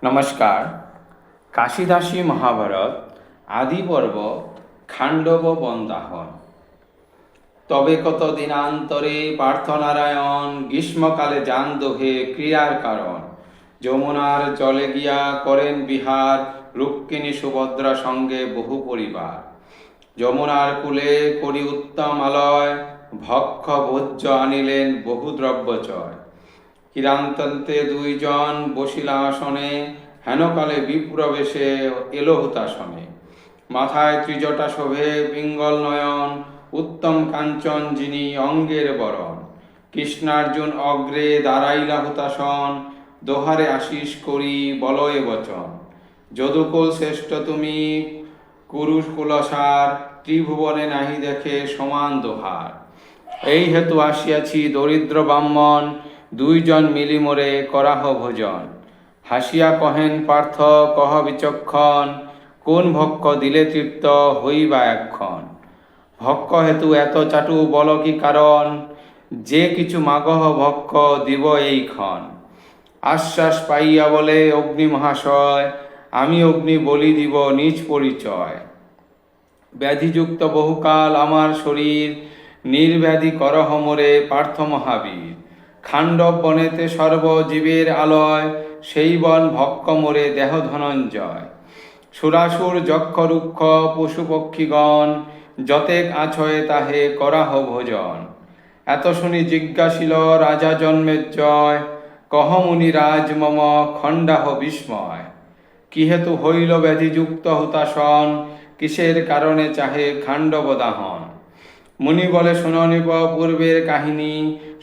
নমস্কার। কাশীদাসী মহাভারত আদি পর্ব খাণ্ডব বন্দাহন। তবে কত দিনান্তরে পার্থনারায়ণ গ্রীষ্মকালে যান দোহে ক্রিয়ার কারণ। যমুনার জলে গিয়া করেন বিহার, রুক্মিণী সুভদ্রা সঙ্গে বহু পরিবার। যমুনার কূলে করি উত্তম আলয়, ভক্ষ ভোজ্য আনিলেন বহু দ্রব্যচয়। কিরান্তন্তে দুইজন বসিলা আসনে, হেনকালে বিপ্রবেশে এলো হুতাসনে। মাথায় ত্রিজটা শোভে পিঙ্গল নয়ন, উত্তম কাঞ্চন যিনি অঙ্গের বরণ। কৃষ্ণার্জুন অগ্রে দাঁড়াইলা হুতাসন, দোহারে আশিস করি বলয়ে বচন। যদুকুল শ্রেষ্ঠ তুমি কুরুকুলসার, ত্রিভুবনে নাহি দেখে সমান দোহার। এই হেতু আসিয়াছি দরিদ্র ব্রাহ্মণ, দুইজন মিলি মোরে করাহ ভোজন। হাসিয়া কহেন পার্থ কহ বিচক্ষণ, কোন ভক্ষ দিলে তৃপ্ত হইবা এক্ষণ। ভক্ষ হেতু এত চাটু বল কি কারণ, যে কিছু মাগহ ভক্ষ দিব এইক্ষণ। আশ্বাস পাইয়া বলে অগ্নি মহাশয়, আমি অগ্নি বলি দিব নিজ পরিচয়। ব্যাধিযুক্ত বহুকাল আমার শরীর, নির্ব্যাধি করহ মোরে পার্থ মহাবীর। খাণ্ডব বনেতে সর্বজীবের আলয়, সেই বন ভক্ষ মোরে দেহ ধনঞ্জয়। সুরাসুর যক্ষ রুক্ষ পশু পক্ষীগণ, যতেক আছয়ে তাহে করাহ ভোজন। এত শুনি জিজ্ঞাসিল রাজা জন্মেজয়, কহ মুনিরাজ মম খণ্ডাহ বিস্ময়। কি হেতু হইল ব্যাধিযুক্ত হুতাসন, কিসের কারণে চাহে খাণ্ডব দাহন। মুনি বলে শুননিব পূর্বের কাহিনী,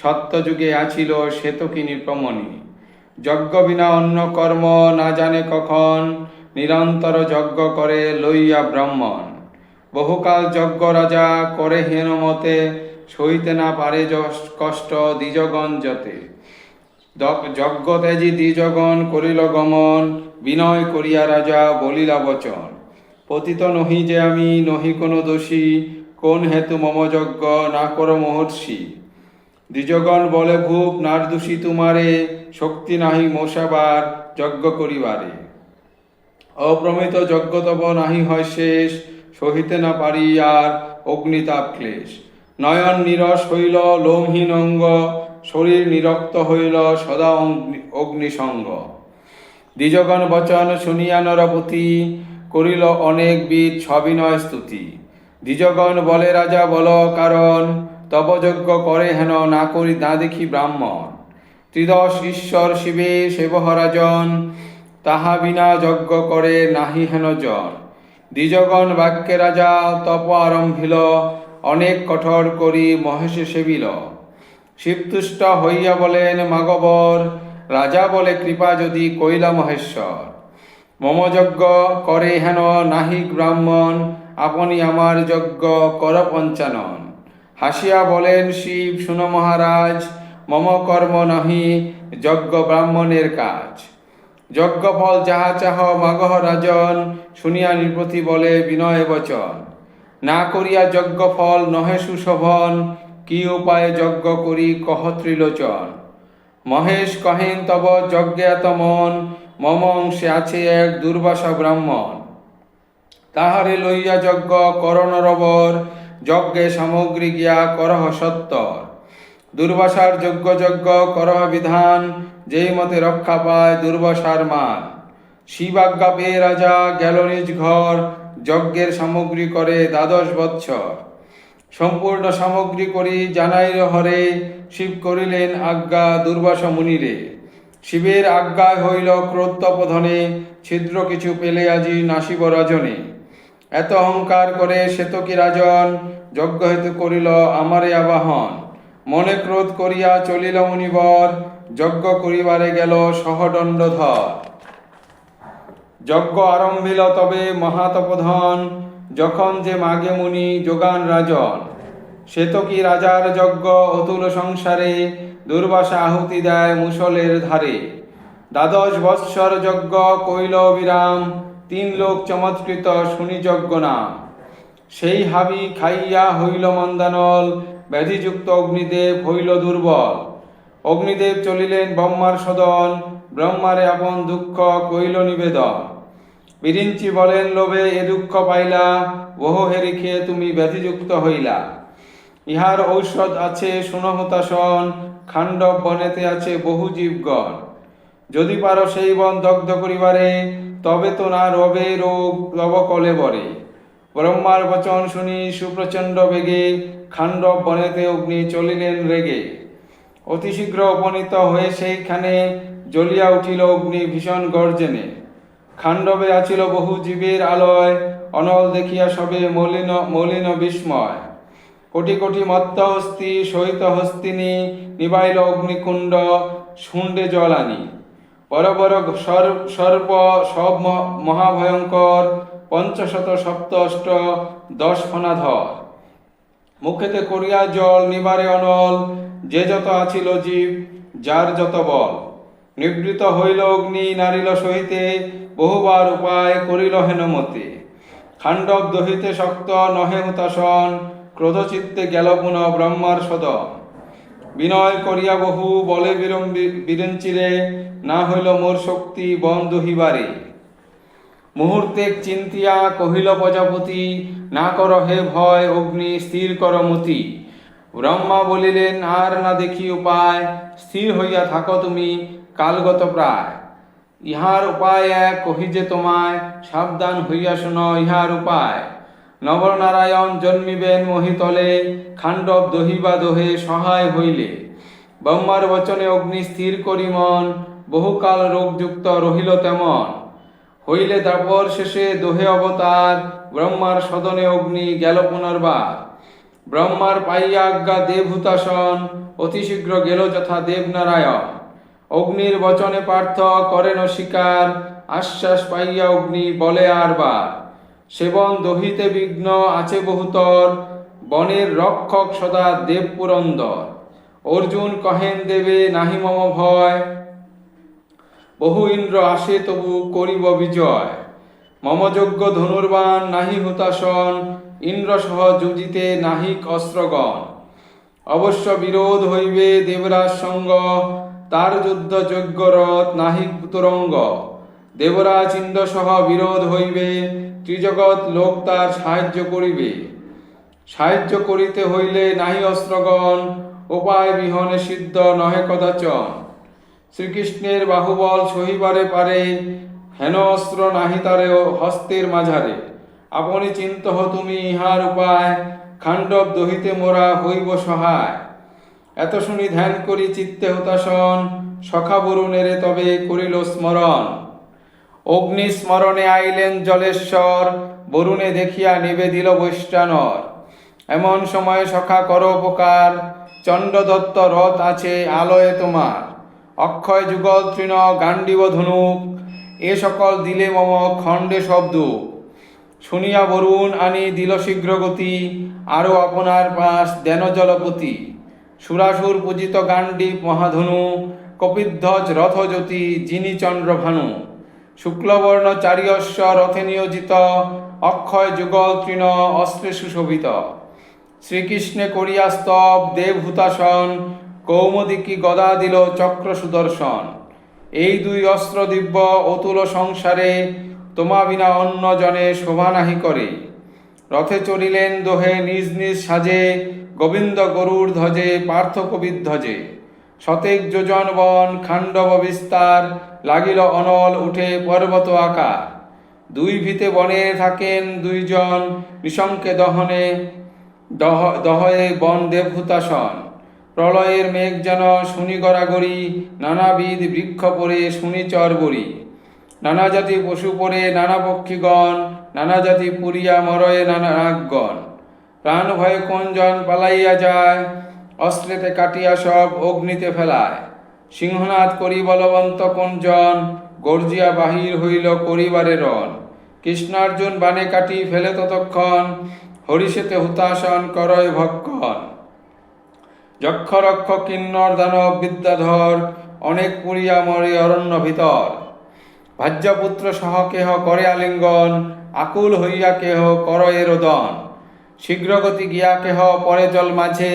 সত্যযুগে আছিল শ্বেতকিনী প্রমণি। যজ্ঞ বিনা অন্য কর্ম না জানে কখন, নিরন্তর যজ্ঞ করে লইয়া ব্রাহ্মণ। বহুকাল যজ্ঞ রাজা করে হেন মতে, সইতে না পারে কষ্ট দ্বিজগণ যতে। যজ্ঞ ত্যাজি দ্বিজগণ করিল গমন, বিনয় করিয়া রাজা বলিলা বচন। পতিত নহি যে আমি নহি কোনো দোষী, কোন হেতু মম যজ্ঞ না কর মহর্ষি। দ্বিজগণ বলে ভূপ নার্দোষী তোমারে, শক্তি নাহি মোসাবার যজ্ঞ করিবারে। অপ্রমিত যজ্ঞ তব নাহি হয় শেষ, সহিতে না পারি আর অগ্নিতাপ ক্লেশ। নয়ন নিরস হইল লোমহীন অঙ্গ, শরীর নিরক্ত হইল সদা অগ্নিসঙ্গ। দ্বিজগণ বচন শুনিয়া নরপতি, করিল অনেক বিদ সবিনয় স্তুতি। দ্বিজগণ বলে রাজা বল কারণ, তব যজ্ঞ করে হেন না করি না দেখি ব্রাহ্মণ। ত্রিদশ ঈশ্বর শিবে সেবহ রাজন, তাহা বিনা যজ্ঞ করে নাহি হেন জন। দ্বিজগণ বাক্যে রাজা তপ আরম্ভিল, অনেক কঠোর করি মহেশে সেবিল। শিবতুষ্ট হইয়া বলেন মাগবর, রাজা বলে কৃপা যদি কইলা মহেশ্বর। মম যজ্ঞ করে হেন নাহি ব্রাহ্মণ, আপনি আমার যজ্ঞ কর পঞ্চানন। হাসিয়া বলেন শিব শুনো মহারাজ, মম কর্ম নহি যজ্ঞ ব্রাহ্মণের কাজ। যজ্ঞ ফল যাহা চাহ মাগহ রাজন, শুনিয়া নৃপতি বলে বিনয় বচন। না করিয়া যজ্ঞ ফল নহে সুশোভন, কি উপায়ে যজ্ঞ করি কহ ত্রিলোচন। মহেশ কহেন তব যজ্ঞে এত মন, মম অংশে আছে এক দুর্বাসা ব্রাহ্মণ। তাহারে লইয়া যজ্ঞ কর নরবর, যজ্ঞে সামগ্রী গিয়া করহ সত্তর। দুর্বাসার যজ্ঞ করহ বিধান, যেই মতে রক্ষা পায় দুর্বাসার মান। শিবাজ্ঞা পেয়ে রাজা গেল নিজ ঘর, যজ্ঞের সামগ্রী করে দ্বাদশ বৎসর। সম্পূর্ণ সামগ্রী করি জানাইল হরে, শিব করিলেন আজ্ঞা দুর্বাসা মুনিরে। শিবের আজ্ঞায় হইল ক্রোধতপধনে, ছিদ্র কিছু পেলে আজি নাসিব রাজনে। এত অহংকার করে শ্বেতকী রাজন, যজ্ঞ হেতু করিল আমারে আবাহন। মনে ক্রোধ করিয়া চলিল মুনিবর, যজ্ঞ করিবারে গেল সহদণ্ডধর। যজ্ঞ আরম্ভিল তবে মহাতপধন, যখন যে মাগে মুনি যোগান রাজন। শ্বেতকী রাজার যজ্ঞ অতুল সংসারে, দুর্বাসা আহুতি দেয় মুসলের ধারে। দ্বাদশ বৎসর যজ্ঞ কইল বিরাম, তিন লোক চমৎকৃত শুনি যজ্ঞ নাম। সেই হাবি খাইয়া হইল মন্দানল, ব্যাধিযুক্ত অগ্নিদেব হইল দুর্বল। অগ্নিদেব চলিলেন ব্রহ্মার সদন, ব্রহ্মারে আপন দুঃখ কইল নিবেদন। বিরিঞ্চি বলেন, লোভে এ দুঃখ পাইলা, বহু হেরি খেয়ে তুমি ব্যাধিযুক্ত হইলা। ইহার ঔষধ আছে শুনো হুতাশন, খাণ্ডব বনেতে আছে বহু জীবগণ। যদি পারো সেই বন দগ্ধ করিবারে, তবে তো না রবে রোগ তব কলেবরে। ব্রহ্মার বচন শুনি সুপ্রচণ্ড বেগে, খাণ্ডব বনেতে অগ্নি চলিলেন রেগে। অতি শীঘ্র উপনীত হয়ে সেইখানে, জ্বলিয়া উঠিল অগ্নি ভীষণ গর্জনে। খাণ্ডবে আছিল বহু জীবের আলয়, অনল দেখিয়া সবে মলিন মলিন বিস্ময়। কোটি কোটি মত্ত হস্তি সহিত হস্তিনী, নিবাইল অগ্নিকুণ্ড শুণ্ডে জল আনি। বড় বড় সর্প সব মহাভয়ঙ্কর, পঞ্চশত সপ্ত অষ্ট 10 ফণাধর। মুখেতে করিয়া জল নিবারে অনল, যে যত আছিল জীব যার যত বল। নিবৃত হইল অগ্নি নারিল সহিতে, বহুবার উপায় করিল হেনমতে। খাণ্ডব দহিতে শক্ত নহে হুতাশন, ক্রোধচিত্তে গেল পুন ব্রহ্মার সদন। বিনয় করিয়া বহু বলে বিরঞ্চিরে, না হইল মোর শক্তি বন দহিবারে। মুহূর্তে চিন্তিয়া কহিল প্রজাপতি, না কর হে ভয় অগ্নি স্থির কর মতি। ব্রহ্মা বলিলেন, আর না দেখি উপায়, স্থির হইয়া থাকো তুমি কালগত প্রায়। ইহার উপায় এক কহি যে তোমায়, সাবধান হইয়া শোনো ইহার উপায়। নবনারায়ণ জন্মিবেন মহিতলে, খাণ্ডব দহিবা দোহে সহায় হইলে। ব্রহ্মার বচনে অগ্নি স্থির করি মন, বহুকাল রোগযুক্ত রহিল তেমন। হইলে তারপর শেষে দোহে অবতার, ব্রহ্মার সদনে অগ্নি গেল পুনর্বার। ব্রহ্মার পাইয়া আজ্ঞা দেবহুতাসন, অতি শীঘ্র গেল যথা দেবনারায়ণ। অগ্নির বচনে পার্থ করেন স্বীকার, আশ্বাস পাইয়া অগ্নি বলে আরবার। সেবন দহিতে বিঘ্ন আছে বহুতর, বনের রক্ষক সদা দেব পুরন্দর। অর্জুন কহেন দেবে নাহি মম ভয়, বহু ইন্দ্র আসে তবু করিব বিজয়। মম যজ্ঞ ধনুর্বাণ নাহি হুতাসন, ইন্দ্র সহ যুজিতে নাহিক অস্ত্রগণ। অবশ্য বিরোধ হইবে দেবরাজ সঙ্গ, তার যুদ্ধ যজ্ঞ রথ নাহিক তুরঙ্গ। দেবরাজ ইন্দ্র সহ বিরোধ হইবে, ত্রিজগৎ লোক তার সাহায্য করিবে। সাহায্য করিতে হইলে নাহি অস্ত্রগণ, উপায় বিহনে সিদ্ধ নহে কদাচন। শ্রীকৃষ্ণের বাহুবল সহিবারে পারে, হেন অস্ত্র নাহি তারে হস্তের মাঝারে। আপনি চিন্তহ তুমি ইহার উপায়, খাণ্ডব দহিতে মোরা হইব সহায়। এত শুনি ধ্যান করি চিত্তে হুতাসন, সখা বরুণেরে তবে করিল স্মরণ। অগ্নি স্মরণে আইলেন জলেশ্বর, বরুণে দেখিয়া নিবেদিল বৈষ্ণানর। এমন সময় সখা কর উপকার, চণ্ডদত্ত রথ আছে আলয়ে তোমার। অক্ষয় যুগল তৃণ গান্ডীব ধনুক, এ সকল দিলে মম খণ্ডে শব্দ। শুনিয়া বরুণ আনি দিল শীঘ্র গতি, আরও আপনার পাশ দেন জলপতি। সুরাসুর পূজিত গান্ডীব মহাধনু, কপিধ্বজ রথজ্যোতি যিনি চন্দ্রভানু। শুক্লবর্ণ চারিয়স্য রথে নিয়োজিত, অক্ষয় যুগল তৃণ অস্ত্রে সুশোভিত। শ্রীকৃষ্ণে করিয়া স্তব দেবহুতাসন, কৌমদিকী গদা দিল চক্র সুদর্শন। এই দুই অস্ত্র দিব্য অতুল সংসারে, তোমা বিনা অন্য জনে শোভা নাহি করে। রথে চড়িলেন দোহে নিজ নিজ সাজে, গোবিন্দ গরুর ধ্বজে পার্থ কবির ধ্বজে। শতেক যোজন বন খাণ্ডব বিস্তার, লাগিল অনল উঠে পর্বত আকার। দুই ভিতে বনে থাকেন দুইজন, নিশঙ্কে দহনে দহয়ে বন দেবহুতাসন। প্রলয়ের মেঘ যেন শুনি গড়াগড়ি, নানাবিধ বৃক্ষ পরে শুনি চরবরি। নানা জাতি পশু পরে নানা পক্ষীগণ, নানা জাতি পুরিয়া মরয়ে নানা নাগগণ। প্রাণ ভয়ে কোন জন পালাইয়া যায়, অস্ত্রেতে কাটিয়া সব অগ্নিতে ফেলায়। সিংহনাদ করি বলবন্ত কোন জন, গর্জিয়া বাহির হইল করিবারে রণ। কৃষ্ণার্জুন বানে কাটি ফেলে ততক্ষণ, হরিষেতে হুতাসন করয় ভক্ষণ। যক্ষ রক্ষ কিন্নর দানব বিদ্যাধর, অনেক পুরিয়া মরে অরণ্য ভিতর। ভাজ্যপুত্র সহ কেহ করে আলিঙ্গন, আকুল হইয়া কেহ করয়ে রোদন। শীঘ্রগতি গিয়া কেহ পরে জল মাঝে,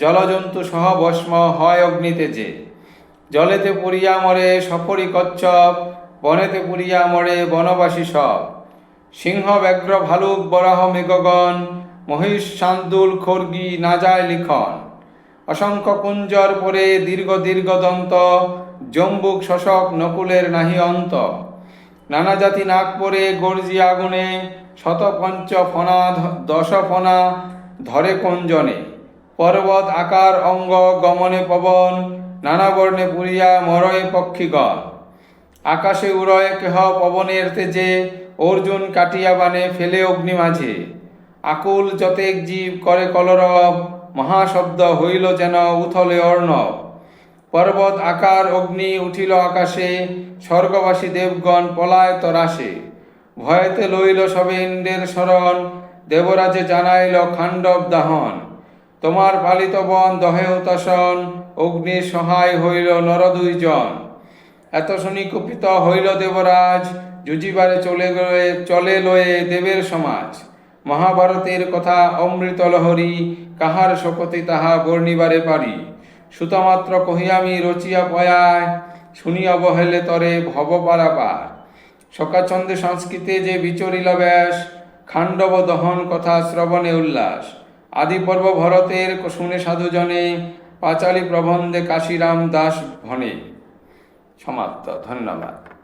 জলজন্তু সহ ভস্ম হয় অগ্নিতে যে। জলেতে পুরিয়া মরে সফরি কচ্ছপ, বনেতে পুরিয়া মরে বনবাসী সব। সিংহ ব্যাঘ্র ভালুক বরাহ মৃগগণ, মহিষ শার্দূল খর্গী না যায় লিখন। অসংখ্য কুঞ্জর পরে দীর্ঘ দীর্ঘ দন্ত, জম্বুক শশক নকুলের নাহি অন্ত। নানা জাতি নাক পরে গর্জি আগুনে, শত পঞ্চ ফনা দশ ফনা ধরে কোঞ্জনে। পর্বত আকার অঙ্গ গমনে পবন, নানা বর্ণে পুরিয়া মরয়ে পক্ষীগণ। আকাশে উড়য় কেহ পবনের তেজে, অর্জুন কাটিয়া বানে ফেলে অগ্নি মাঝে। আকুল যতেক জীব করে কলরব, মহাশব্দ হইল যেন উথলে অর্ণব। পর্বত আকার অগ্নি উঠিল আকাশে, স্বর্গবাসী দেবগণ পলায় তরাসে। ভয়েতে লইল সবে ইন্দ্রের শরণ, দেবরাজে জানাইল খাণ্ডব দাহন। তোমার পালিত বন দহে হুতাশন, অগ্নির সহায় হইল নর দুইজন। এত শুনি কুপিত হইল দেবরাজ, জুজিবারে চলে লয়ে দেবের সমাজ। মহাভারতের কথা অমৃত লহরী, কাহার শপথে তাহা বর্ণিবারে পারি। সুতমাত্র কহিয়ামি রচিয়া পয়ায়, শুনি অবহেলে তরে ভব পারাপার। শোকাচন্দে সংস্কৃতে যে বিচরিল ব্যাস, খাণ্ডব দহন কথা শ্রবণে উল্লাস। আদি পর্ব ভরতের শুনে সাধুজনে, পাঁচালী প্রবন্ধে কাশীরাম দাস ভনে। সমাপ্ত। ধন্যবাদ।